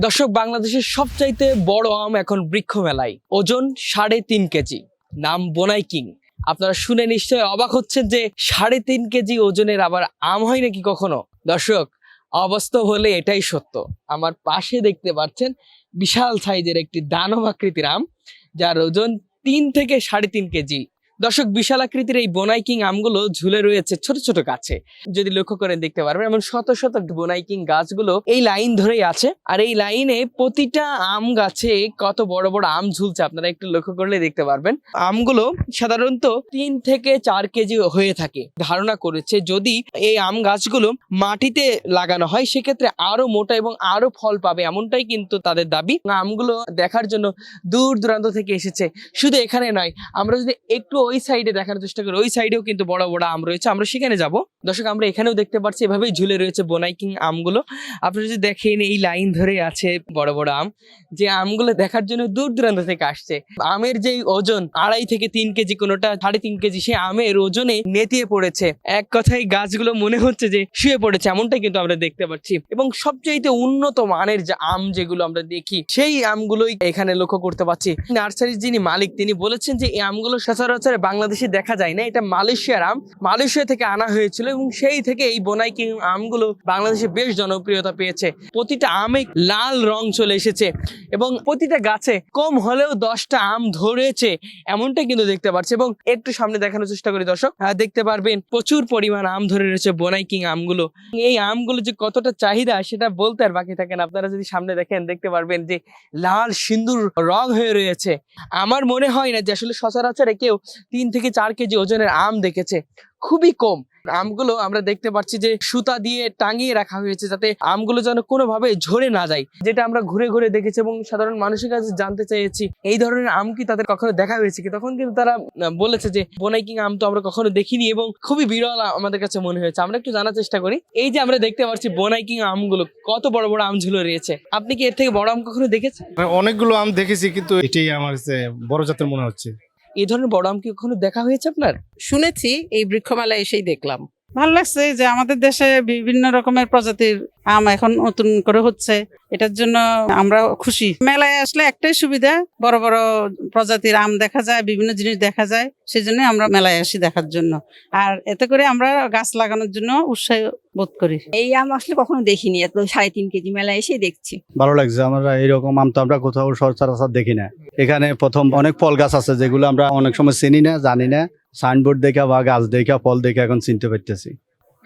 দর্শক, বাংলাদেশের সবচাইতে বড় আম এখন বৃক্ষ মেলায়, ওজন 3.5 কেজি, নাম বোনাই কিং। আপনারা শুনে নিশ্চয়ই অবাক হচ্ছেন যে 3.5 কেজি ওজনের আবার আম হয় নাকি কখনো। দর্শক, অবাস্তব হলে এটাই সত্য। আমার পাশে দেখতে পাচ্ছেন বিশাল সাইজের একটি দানব আকৃতির আম, যার ওজন 3 থেকে 3.5 কেজি। দর্শক, বিশাল আকৃতির এই বোনাই কিং আমগুলো ঝুলে রয়েছে ছোট ছোট গাছে। যদি লক্ষ্য করেন দেখতে পারবেন এমন শত শত বোনাই কিং গাছগুলো এই লাইন ধরেই আছে। আর এই লাইনে প্রতিটা আম গাছে কত বড় বড় আম ঝুলছে আপনারা একটু লক্ষ্য করলে দেখতে পারবেন। আমগুলো সাধারণত 3 থেকে 4 কেজি হয়ে থাকে। ধারণা করেছে যদি এই আম গাছগুলো মাটিতে লাগানো হয় সেক্ষেত্রে আরো মোটা এবং আরো ফল পাবে, এমনটাই কিন্তু তাদের দাবি। আমগুলো দেখার জন্য দূর দূরান্ত থেকে এসেছে। শুধু এখানে নয়, আমরা যদি একটু ওই সাইডে দেখানোর চেষ্টা করি, ওই সাইডেও কিন্তু বড় বড় আম রয়েছে, আমরা সেখানে যাব। দর্শক, আমরা এখানেও দেখতে পাচ্ছি এভাবেই ঝুলে রয়েছে বোনাই কিং আমগুলো। আপনারা যদি দেখেন এই লাইন ধরে আছে বড় বড় আম, যে আমগুলো দেখার জন্য দূর দূরান্ত থেকে আসছে। আমের যে ওজন 2.5 থেকে 3 কেজি, কোনোটা 3.5 কেজি, সে আমের ওজনে নেতিয়ে পড়েছে। এক কথায় গাছগুলো মনে হচ্ছে যে শুয়ে পড়েছে, এমনটাই কিন্তু আমরা দেখতে পাচ্ছি। এবং সবচেয়ে উন্নত মানের যে আম যেগুলো আমরা দেখি সেই আমগুলোই এখানে লক্ষ্য করতে পাচ্ছি। নার্সারির যিনি মালিক তিনি বলেছেন যে এই আমগুলো সচরাচর বাংলাদেশে দেখা যায় না, এটা মালয়েশিয়ার আম, মালয়েশিয়া থেকে আনা হয়েছিল এবং সেই থেকে এই বোনাই কিং আমগুলো বাংলাদেশে বেশ জনপ্রিয়তা পেয়েছে। প্রতিটা আমে লাল রং চলে এসেছে এবং প্রতিটা গাছে কম হলেও 10টা আম ধরেছে, এমনটাই কিন্তু দেখতে পাচ্ছি। এবং একটু সামনে দেখানোর চেষ্টা করি দর্শক, দেখতে পারবেন প্রচুর পরিমাণ আম ধরে রয়েছে বোনাই কিং আমগুলো। এই আমগুলো যে কতটা চাহিদা সেটা বলতে আর বাকি থাকেন। আপনারা যদি সামনে দেখেন দেখতে পারবেন যে লাল সিন্দুর রং হয়ে রয়েছে। আমার মনে হয় না যে আসলে সচরাচর কেউ 3 থেকে 4 কেজি ওজনের আম দেখেছে, খুবই কম। আমগুলো আমরা দেখতে পাচ্ছি যে সুতা দিয়ে টাঙিয়ে রাখা হয়েছে যাতে আমগুলো যেন কোনোভাবে ঝরে না যায়, যেটা আমরা ঘুরে ঘুরে দেখেছি এবং সাধারণ মানুষের কাছে জানতে চেয়েছি এই ধরনের আম কি তাদের কখনো দেখা হয়েছে কি। তখন কিন্তু তারা বলেছে যে বোনাই কিং আম তো আমরা কখনো দেখিনি এবং খুবই বিরল আমাদের কাছে মনে হয়েছে। আমরা একটু জানার চেষ্টা করি। এই যে আমরা দেখতে পাচ্ছি বোনাই কিং আমগুলো কত বড় বড় আম ঝুলে রয়েছে, আপনি কি এর থেকে বড় আম কখনো দেখেছেন? অনেকগুলো আম দেখেছি, কিন্তু এটাই আমার কাছে বড় জাতের মনে হচ্ছে। এই ধরনের বড় আম কি কখনো দেখা হয়েছে আপনার? শুনেছি, এই বৃক্ষমেলায় এসেই দেখলাম। ভালো লাগছে যে আমাদের দেশে বিভিন্ন রকমের প্রজাতির আম এখন নতুন করে হচ্ছে, এটার জন্য আমরা খুশি। মেলায় আসলে একটাই সুবিধা, বড় বড় প্রজাতির আম দেখা যায়, বিভিন্ন জিনিস দেখা যায়, সেজন্য আমরা মেলায় আসি দেখার জন্য। আর এতে করে আমরা গাছ লাগানোর জন্য উৎসাহ বোধ করি। এই আম আসলে কখনো দেখিনি, এত 3.5 কেজি মেলায় এসে দেখছি। ভালো লাগছে। আমরা এইরকম আম তো আমরা কোথাও সচরাচর দেখি না। এখানে প্রথম অনেক ফল গাছ আছে যেগুলো আমরা অনেক সময় চিনি না, জানি না। সাইনবোর্ড দেখা বা গাছ দেখা ফল দেখে এখন চিনতে পারতেছি।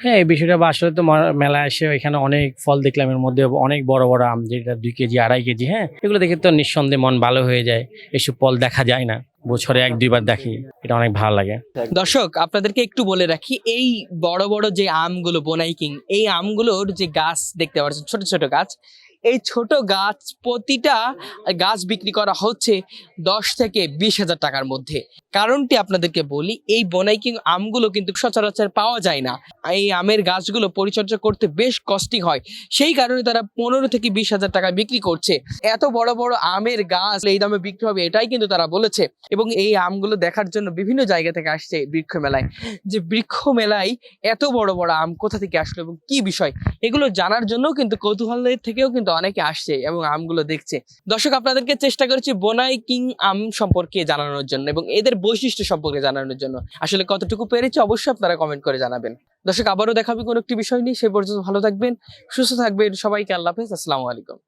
হ্যাঁ, এই বিষয়টা আসলে তো মেলায় এসে এখানে অনেক ফল দেখলাম, এর মধ্যে অনেক বড় বড় আম, যেটা 2 কেজি 2.5 কেজি। হ্যাঁ, এগুলো দেখে তো নিঃসন্দেহে মন ভালো হয়ে যায়। এসব ফল দেখা যায় না, বছরে 1-2 বার দেখি, এটা অনেক ভালো লাগে। দর্শক, আপনাদেরকে একটু বলে রাখি, এই বড় বড় যে আমগুলো বোনাই কিং, এই আমগুলোর যে গাছ দেখতে পাচ্ছেন ছোট ছোট গাছ, এই ছোট গাছ প্রতিটা গাছ বিক্রি করা হচ্ছে 10 থেকে 20,000 টাকার মধ্যে। কারণটি আপনাদেরকে বলি, এই বোনাই কিং আমগুলো কিন্তু সচরাচর পাওয়া যায় না। এই আমের গাছগুলো পরিচর্যা করতে বেশ কস্টিং হয়, সেই কারণে তারা 15 থেকে 20,000 টাকা বিক্রি করছে। এত বড় বড় আমের গাছ এই দামে বিক্রি হবে এটাই কিন্তু তারা বলেছে। এবং এই আমগুলো দেখার জন্য বিভিন্ন জায়গা থেকে আসছে বৃক্ষ মেলায়। যে বৃক্ষ মেলায় এত বড় বড় আম কোথা থেকে আসলো এবং কি বিষয়, এগুলো জানার জন্য কিন্তু কৌতূহলের থেকেও কিন্তু অনেকে আসছে এবং আমগুলো দেখছে। দর্শক, আপনাদেরকে চেষ্টা করেছি বোনাই কিং আম সম্পর্কে জানানোর জন্য এবং এদের বৈশিষ্ট্য সম্পর্কে জানানোর জন্য। আসলে কতটুকু পেরেছি অবশ্যই আপনারা কমেন্ট করে জানাবেন। দর্শক, আবারও দেখাবে কোনো একটি বিষয় নিয়ে। সেই পর্যন্ত ভালো থাকবেন, সুস্থ থাকবেন। সবাইকে আল্লাহ হাফেজ, আসসালামু আলাইকুম।